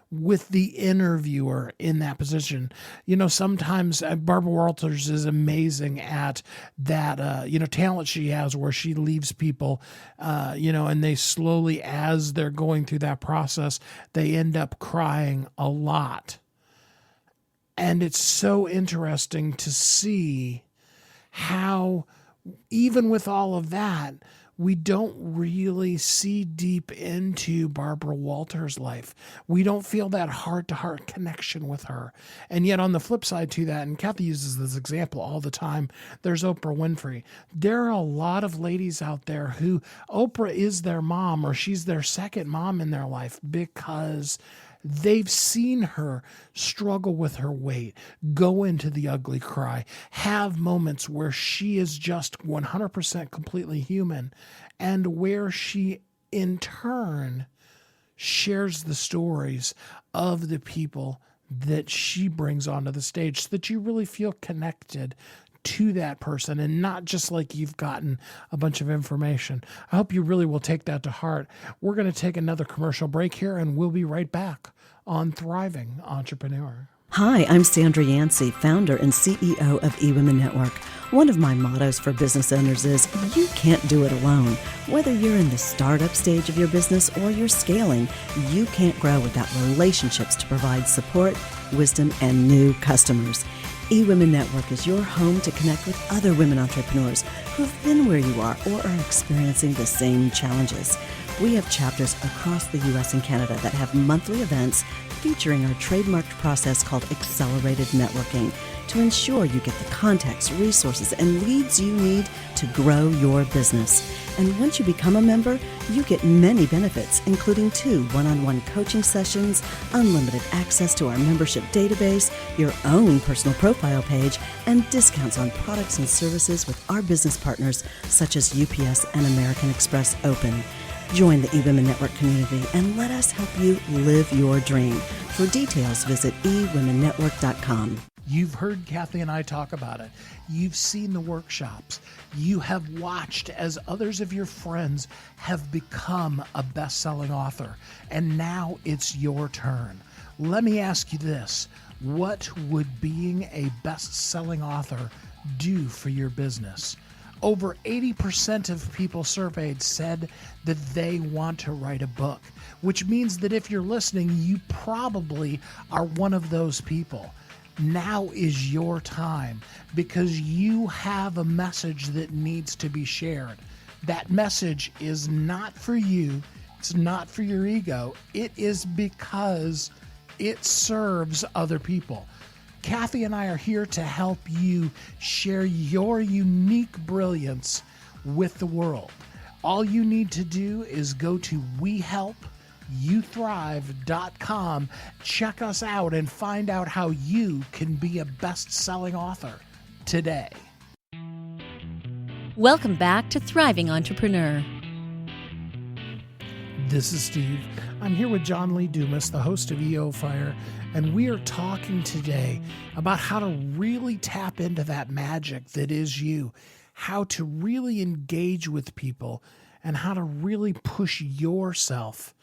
with the interviewer in that position. Sometimes Barbara Walters is amazing at that, talent she has where she leaves people, and they slowly, as they're going through that process, they end up crying a lot. And it's so interesting to see how, even with all of that, we don't really see deep into Barbara Walters' life. We don't feel that heart-to-heart connection with her. And yet on the flip side to that, and Kathy uses this example all the time, there's Oprah Winfrey. There are a lot of ladies out there who Oprah is their mom, or she's their second mom in their life, because they've seen her struggle with her weight, go into the ugly cry, have moments where she is just 100% completely human, and where she in turn shares the stories of the people that she brings onto the stage so that you really feel connected to that person and not just like you've gotten a bunch of information. I hope you really will take that to heart. We're going to take another commercial break here, and we'll be right back on Thriving Entrepreneur. Hi, I'm Sandra Yancey, founder and CEO of eWomen Network. One of my mottos for business owners is, you can't do it alone. Whether you're in the startup stage of your business or you're scaling, you can't grow without relationships to provide support, wisdom, and new customers. eWomen Network is your home to connect with other women entrepreneurs who've been where you are or are experiencing the same challenges. We have chapters across the U.S. and Canada that have monthly events featuring our trademarked process called Accelerated Networking to ensure you get the contacts, resources, and leads you need to grow your business. And once you become a member, you get many benefits, including 2 one-on-one coaching sessions, unlimited access to our membership database, your own personal profile page, and discounts on products and services with our business partners such as UPS and American Express Open. Join the eWomen Network community and let us help you live your dream. For details, visit eWomenNetwork.com. You've heard Kathy and I talk about it. You've seen the workshops. You have watched as others of your friends have become a best-selling author. And now it's your turn. Let me ask you this. What would being a best-selling author do for your business? Over 80% of people surveyed said that they want to write a book, which means that if you're listening, you probably are one of those people. Now is your time, because you have a message that needs to be shared. That message is not for you. It's not for your ego. It is because it serves other people. Kathy and I are here to help you share your unique brilliance with the world. All you need to do is go to WeHelpYouThrive.com, check us out, and find out how you can be a best-selling author today. Welcome back to Thriving Entrepreneur. This is Steve. I'm here with John Lee Dumas, the host of EO Fire, and we are talking today about how to really tap into that magic that is you, how to really engage with people, and how to really push yourself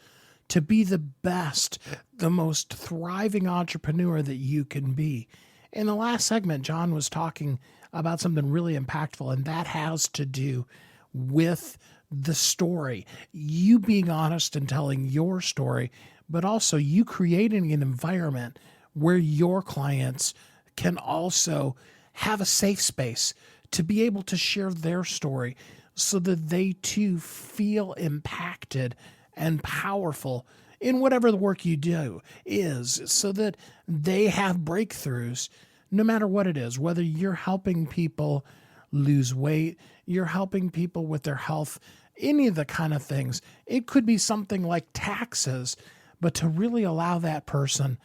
to be the best, the most thriving entrepreneur that you can be. In the last segment, John was talking about something really impactful, and that has to do with the story, you being honest and telling your story, but also you creating an environment where your clients can also have a safe space to be able to share their story so that they too feel impacted and powerful in whatever the work you do is, so that they have breakthroughs no matter what it is, whether you're helping people lose weight, you're helping people with their health any of the kind of things. It could be something like taxes, but to really allow that person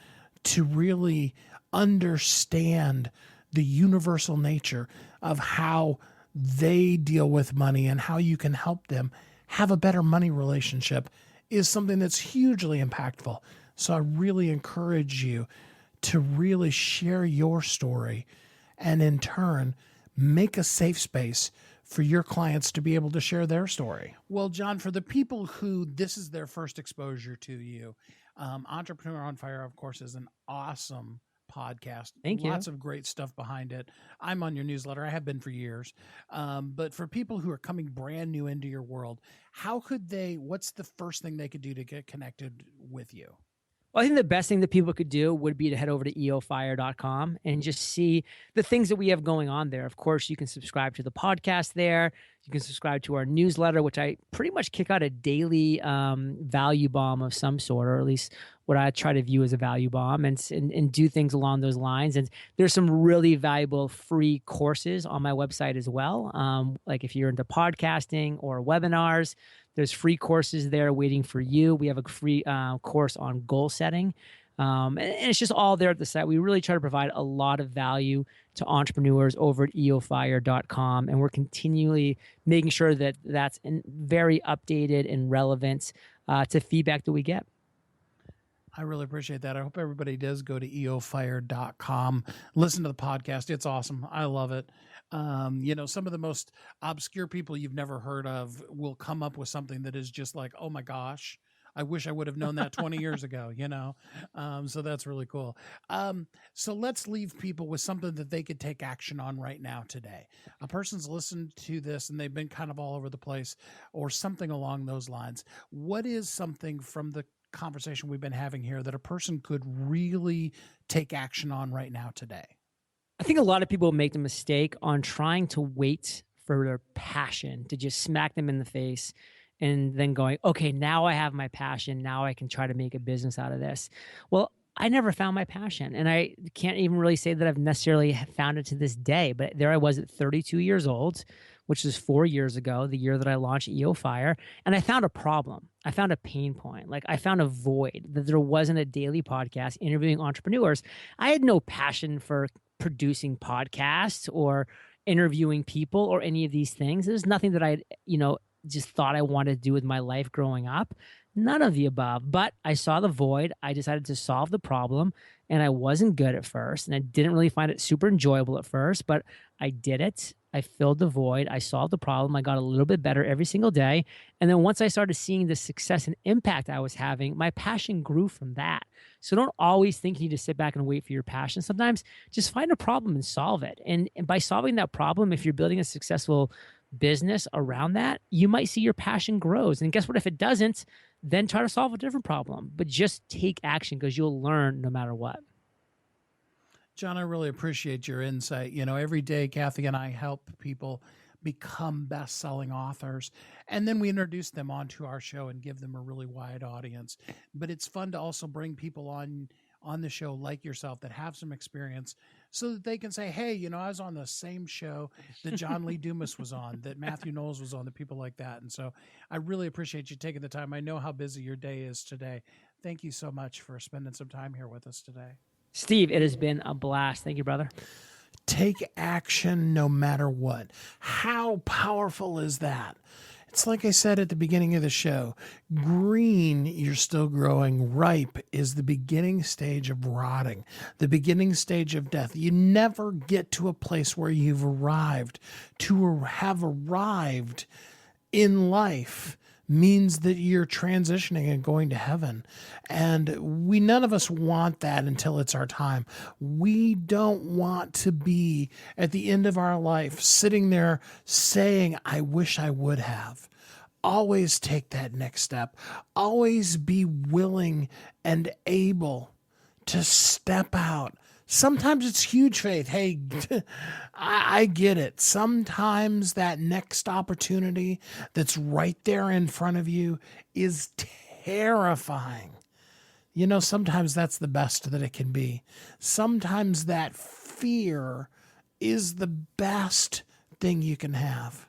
to really understand the universal nature of how they deal with money and how you can help them have a better money relationship is something that's hugely impactful. So I really encourage you to really share your story and in turn make a safe space for your clients to be able to share their story. Well, John, for the people who this is their first exposure to you, Entrepreneur on Fire, of course, is an awesome podcast. Thank you. Lots of great stuff behind it. I'm on your newsletter. I have been for years. But for people who are coming brand new into your world, what's the first thing they could do to get connected with you? Well, I think the best thing that people could do would be to head over to eofire.com and just see the things that we have going on there. Of course, you can subscribe to the podcast there. You can subscribe to our newsletter, which I pretty much kick out a daily value bomb of some sort, or at least what I try to view as a value bomb, and do things along those lines. And there's some really valuable free courses on my website as well. Like if you're into podcasting or webinars, there's free courses there waiting for you. We have a free course on goal setting. And it's just all there at the site. We really try to provide a lot of value to entrepreneurs over at eofire.com. And we're continually making sure that that's very updated and relevant to feedback that we get. I really appreciate that. I hope everybody does go to eofire.com. Listen to the podcast. It's awesome. I love it. Some of the most obscure people you've never heard of will come up with something that is just like, oh my gosh, I wish I would have known that 20 years ago, so that's really cool. So let's leave people with something that they could take action on right now today. A person's listened to this and they've been kind of all over the place or something along those lines. What is something from the conversation we've been having here that a person could really take action on right now today? I think a lot of people make the mistake on trying to wait for their passion to just smack them in the face and then going, okay, now I have my passion. Now I can try to make a business out of this. Well, I never found my passion, and I can't even really say that I've necessarily found it to this day, but there I was at 32 years old, which was 4 years ago, the year that I launched EO Fire, and I found a problem. I found a pain point. Like I found a void that there wasn't a daily podcast interviewing entrepreneurs. I had no passion for producing podcasts or interviewing people or any of these things. There's nothing that I, just thought I wanted to do with my life growing up. None of the above. But I saw the void. I decided to solve the problem, and I wasn't good at first, and I didn't really find it super enjoyable at first, but I did it. I filled the void. I solved the problem. I got a little bit better every single day. And then once I started seeing the success and impact I was having, my passion grew from that. So don't always think you need to sit back and wait for your passion. Sometimes just find a problem and solve it. And by solving that problem, if you're building a successful business around that, you might see your passion grows. And guess what? If it doesn't, then try to solve a different problem. But just take action because you'll learn no matter what. John, I really appreciate your insight. Every day, Kathy and I help people become best-selling authors, and then we introduce them onto our show and give them a really wide audience. But it's fun to also bring people on the show like yourself that have some experience so that they can say, hey, I was on the same show that John Lee Dumas was on, that Matthew Knowles was on, the people like that. And so I really appreciate you taking the time. I know how busy your day is today. Thank you so much for spending some time here with us today. Steve, it has been a blast. Thank you, brother. Take action no matter what. How powerful is that? It's like I said at the beginning of the show, green, you're still growing. Ripe is the beginning stage of rotting, the beginning stage of death. You never get to a place where you've arrived. To have arrived in life means that you're transitioning and going to heaven. And none of us want that until it's our time. We don't want to be at the end of our life sitting there saying, I wish I would have. Always take that next step. Always be willing and able to step out. Sometimes it's huge faith. Hey, I get it. Sometimes that next opportunity that's right there in front of you is terrifying. Sometimes that's the best that it can be. Sometimes that fear is the best thing you can have.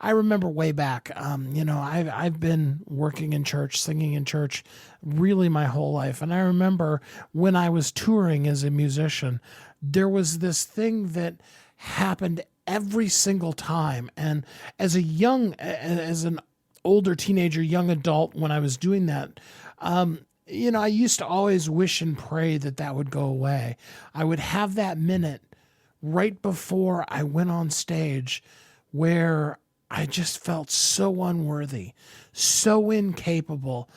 I remember way back, I've been working in church, singing in church really my whole life. And I remember when I was touring as a musician, there was this thing that happened every single time. And as an older teenager, young adult, when I was doing that, I used to always wish and pray that would go away. I would have that minute right before I went on stage where I just felt so unworthy, so incapable,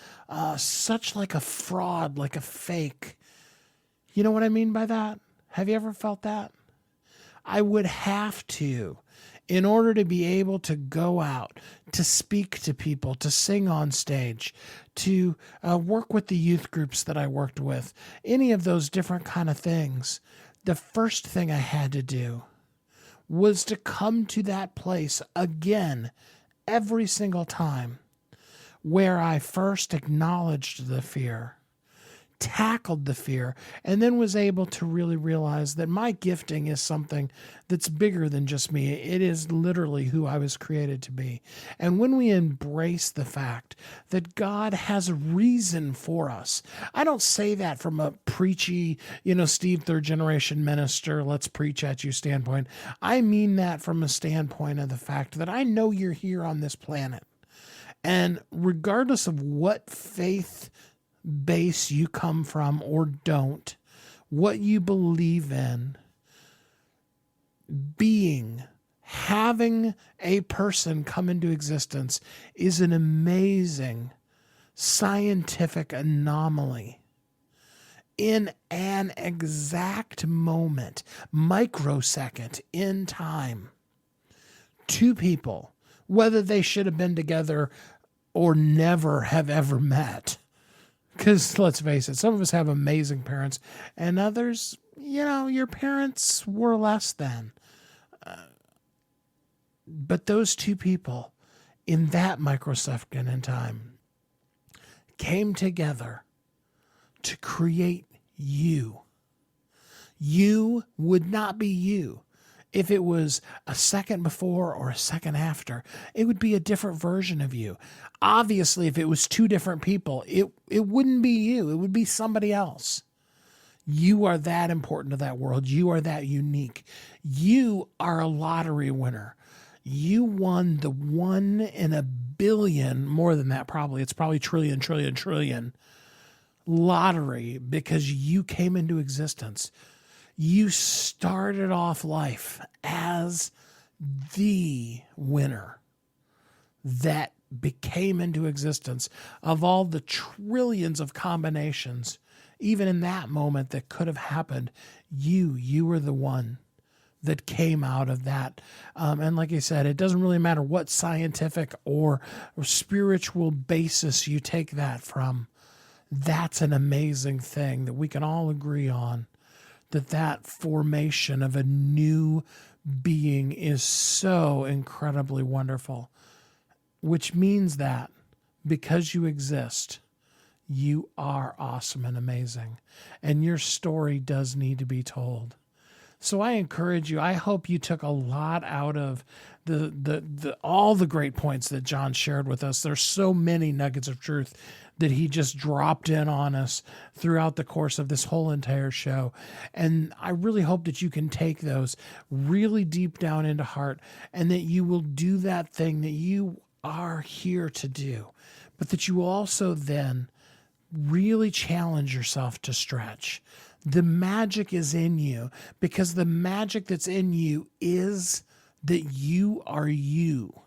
such like a fraud, like a fake. You know what I mean by that? Have you ever felt that? I would have to, in order to be able to go out, to speak to people, to sing on stage, to work with the youth groups that I worked with, any of those different kind of things. The first thing I had to do was to come to that place again every single time where I first acknowledged the fear, tackled the fear, and then was able to really realize that my gifting is something that's bigger than just me. It is literally who I was created to be. And when we embrace the fact that God has a reason for us, I don't say that from a preachy, Steve, third generation minister, let's preach at you standpoint. I mean that from a standpoint of the fact that I know you're here on this planet. And regardless of what faith base you come from or don't, what you believe in, having a person come into existence is an amazing scientific anomaly. In an exact moment, microsecond in time, two people, whether they should have been together or never have ever met, because let's face it, some of us have amazing parents, and others, your parents were less than. But those two people in that microsecond in time came together to create you. You would not be you if it was a second before or a second after. It would be a different version of you. Obviously, if it was two different people, it wouldn't be you. It would be somebody else. You are that important to that world. You are that unique. You are a lottery winner. You won the 1 in a billion, more than that probably. It's probably trillion lottery because you came into existence. You started off life as the winner that became into existence of all the trillions of combinations, even in that moment that could have happened. You were the one that came out of that. And like I said, it doesn't really matter what scientific or spiritual basis you take that from. That's an amazing thing that we can all agree on, that formation of a new being is so incredibly wonderful, which means that because you exist, you are awesome and amazing, and your story does need to be told. So I encourage you. I hope you took a lot out of all the great points that John shared with us. There's so many nuggets of truth that he just dropped in on us throughout the course of this whole entire show. And I really hope that you can take those really deep down into heart, and that you will do that thing that you are here to do, but that you will also then really challenge yourself to stretch. The magic is in you, because the magic that's in you is that you are you.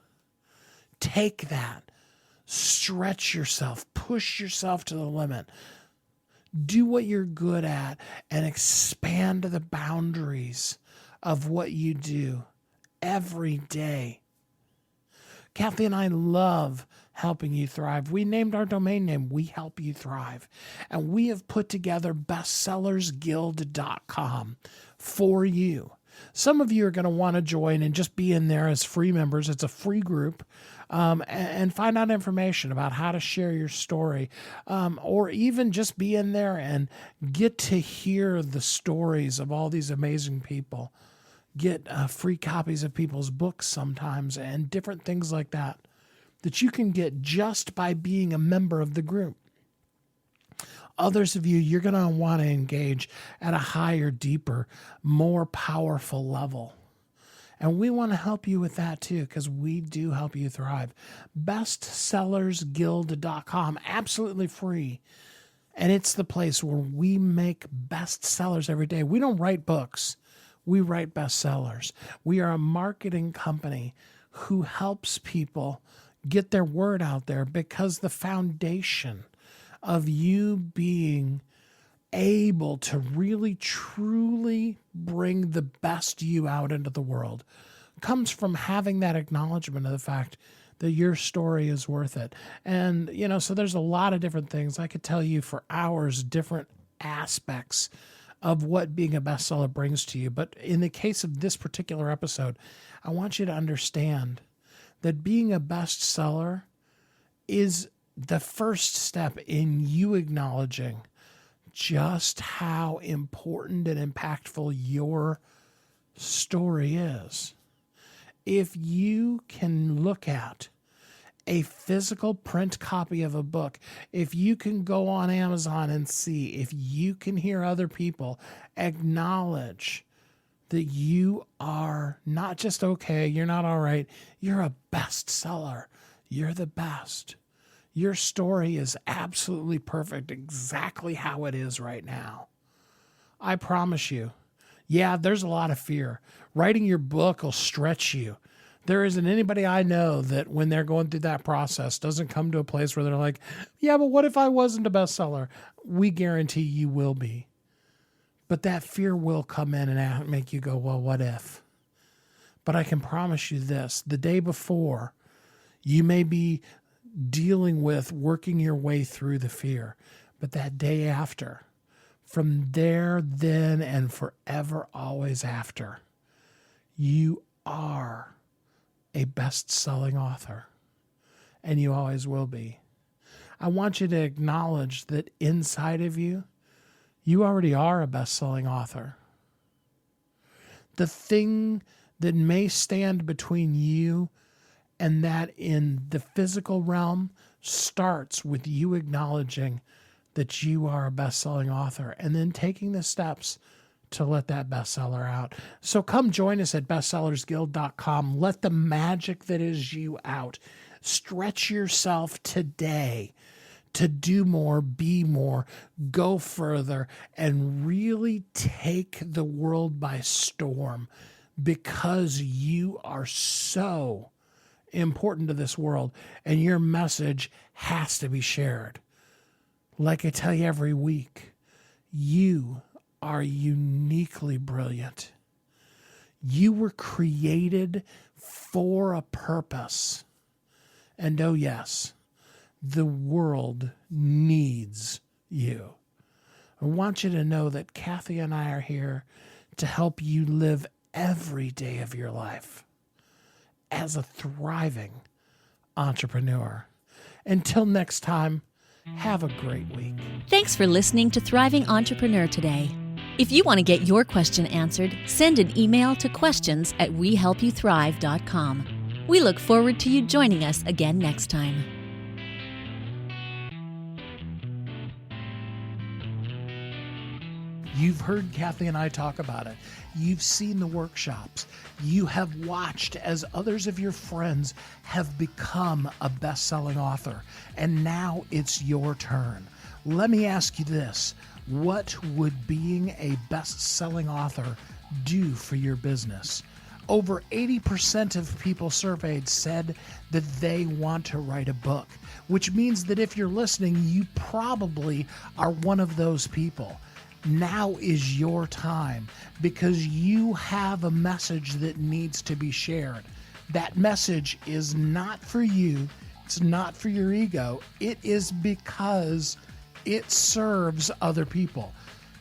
Take that, stretch yourself, push yourself to the limit. Do what you're good at and expand the boundaries of what you do every day. Kathy and I love helping you thrive. We named our domain name, We Help You Thrive. And we have put together bestsellersguild.com for you. Some of you are going to want to join and just be in there as free members. It's a free group. And find out information about how to share your story, or even just be in there and get to hear the stories of all these amazing people. get free copies of people's books sometimes, and different things like that you can get just by being a member of the group. Others of you, you're going to want to engage at a higher, deeper, more powerful level. And we want to help you with that too, because we do help you thrive. Bestsellersguild.com, absolutely free. And it's the place where we make bestsellers every day. We don't write books. We write bestsellers. We are a marketing company who helps people get their word out there, because the foundation of you being able to really, truly bring the best you out into the world comes from having that acknowledgement of the fact that your story is worth it. And, so there's a lot of different things. I could tell you for hours, different aspects of what being a bestseller brings to you. But in the case of this particular episode, I want you to understand that being a bestseller is the first step in you acknowledging just how important and impactful your story is. If you can look at a physical print copy of a book, if you can go on Amazon and see, if you can hear other people acknowledge that you are not just okay, you're not all right, you're a bestseller, you're the best. Your story is absolutely perfect, exactly how it is right now. I promise you. Yeah, there's a lot of fear. Writing your book will stretch you. There isn't anybody I know that when they're going through that process doesn't come to a place where they're like, yeah, but what if I wasn't a bestseller? We guarantee you will be. But that fear will come in and make you go, well, what if? But I can promise you this, the day before, you may be dealing with working your way through the fear. But that day after, from there, then, and forever, always after, you are a best-selling author. And you always will be. I want you to acknowledge that inside of you, you already are a best-selling author. The thing that may stand between you and that in the physical realm starts with you acknowledging that you are a best-selling author and then taking the steps to let that bestseller out. So come join us at bestsellersguild.com. Let the magic that is you out. Stretch yourself today to do more, be more, go further, and really take the world by storm, because you are so important to this world and your message has to be shared. Like I tell you every week, you are uniquely brilliant. You were created for a purpose. And oh yes, the world needs you. I want you to know that Kathy and I are here to help you live every day of your life as a thriving entrepreneur. Until next time, have a great week. Thanks for listening to Thriving Entrepreneur today. If you want to get your question answered, send an email to questions@wehelpyouthrive.com. We look forward to you joining us again next time. You've heard Kathy and I talk about it. You've seen the workshops. You have watched as others of your friends have become a best-selling author. And now it's your turn. Let me ask you this. What would being a best-selling author do for your business? Over 80% of people surveyed said that they want to write a book, which means that if you're listening, you probably are one of those people. Now is your time, because you have a message that needs to be shared. That message is not for you. It's not for your ego. It is because it serves other people.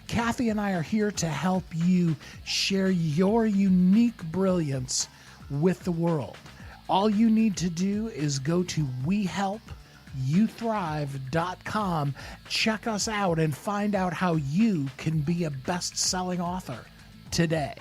Kathy and I are here to help you share your unique brilliance with the world. All you need to do is go to wehelpyouthrive.com, check us out, and find out how you can be a best-selling author today.